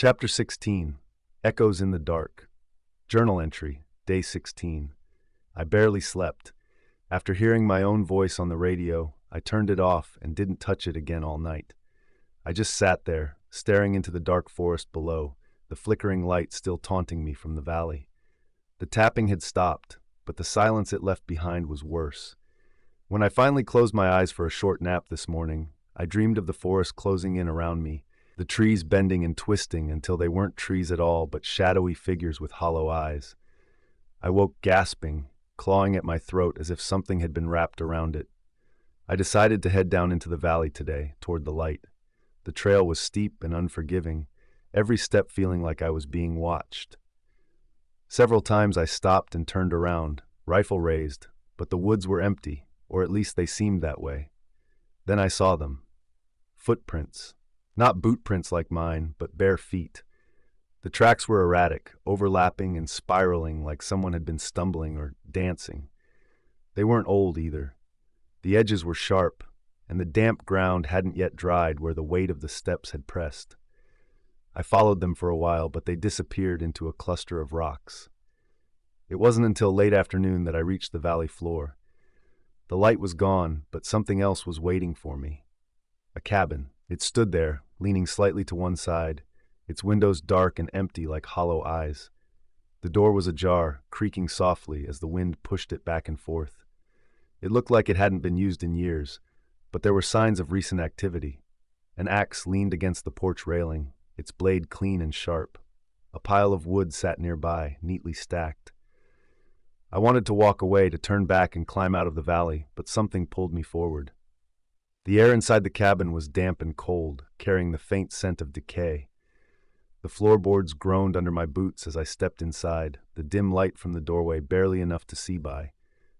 Chapter 16. Echoes in the Dark. Journal entry, Day 16. I barely slept. After hearing my own voice on the radio, I turned it off and didn't touch it again all night. I just sat there, staring into the dark forest below, the flickering light still taunting me from the valley. The tapping had stopped, but the silence it left behind was worse. When I finally closed my eyes for a short nap this morning, I dreamed of the forest closing in around me, the trees bending and twisting until they weren't trees at all but shadowy figures with hollow eyes. I woke gasping, clawing at my throat as if something had been wrapped around it. I decided to head down into the valley today, toward the light. The trail was steep and unforgiving, every step feeling like I was being watched. Several times I stopped and turned around, rifle raised, but the woods were empty, or at least they seemed that way. Then I saw them. Footprints. Not boot prints like mine, but bare feet. The tracks were erratic, overlapping and spiraling like someone had been stumbling or dancing. They weren't old either. The edges were sharp, and the damp ground hadn't yet dried where the weight of the steps had pressed. I followed them for a while, but they disappeared into a cluster of rocks. It wasn't until late afternoon that I reached the valley floor. The light was gone, but something else was waiting for me. A cabin. It stood there, leaning slightly to one side, its windows dark and empty like hollow eyes. The door was ajar, creaking softly as the wind pushed it back and forth. It looked like it hadn't been used in years, but there were signs of recent activity. An axe leaned against the porch railing, its blade clean and sharp. A pile of wood sat nearby, neatly stacked. I wanted to walk away, to turn back and climb out of the valley, but something pulled me forward. The air inside the cabin was damp and cold, carrying the faint scent of decay. The floorboards groaned under my boots as I stepped inside, the dim light from the doorway barely enough to see by.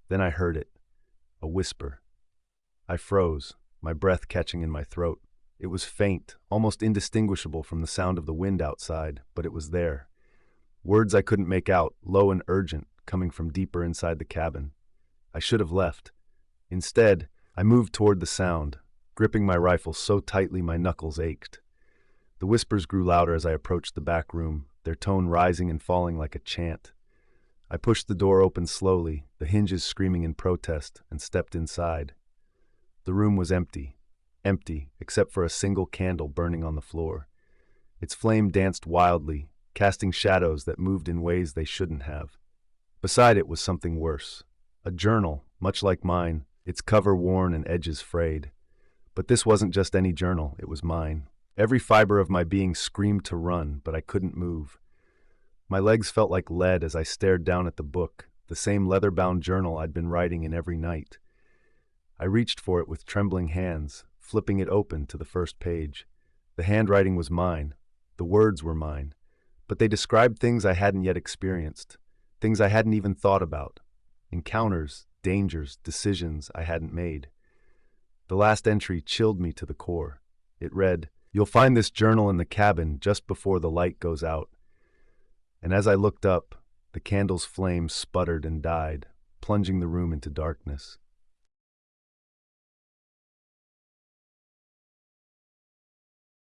Then I heard it. A whisper. I froze, my breath catching in my throat. It was faint, almost indistinguishable from the sound of the wind outside, but it was there. Words I couldn't make out, low and urgent, coming from deeper inside the cabin. I should have left. Instead, I moved toward the sound, gripping my rifle so tightly my knuckles ached. The whispers grew louder as I approached the back room, their tone rising and falling like a chant. I pushed the door open slowly, the hinges screaming in protest, and stepped inside. The room was empty except for a single candle burning on the floor. Its flame danced wildly, casting shadows that moved in ways they shouldn't have. Beside it was something worse. A journal, much like mine, its cover worn and edges frayed. But this wasn't just any journal, it was mine. Every fiber of my being screamed to run, but I couldn't move. My legs felt like lead as I stared down at the book, the same leather-bound journal I'd been writing in every night. I reached for it with trembling hands, flipping it open to the first page. The handwriting was mine, the words were mine, but they described things I hadn't yet experienced, things I hadn't even thought about, encounters, dangers, decisions I hadn't made. The last entry chilled me to the core. It read, "You'll find this journal in the cabin just before the light goes out." And as I looked up, the candle's flame sputtered and died, plunging the room into darkness.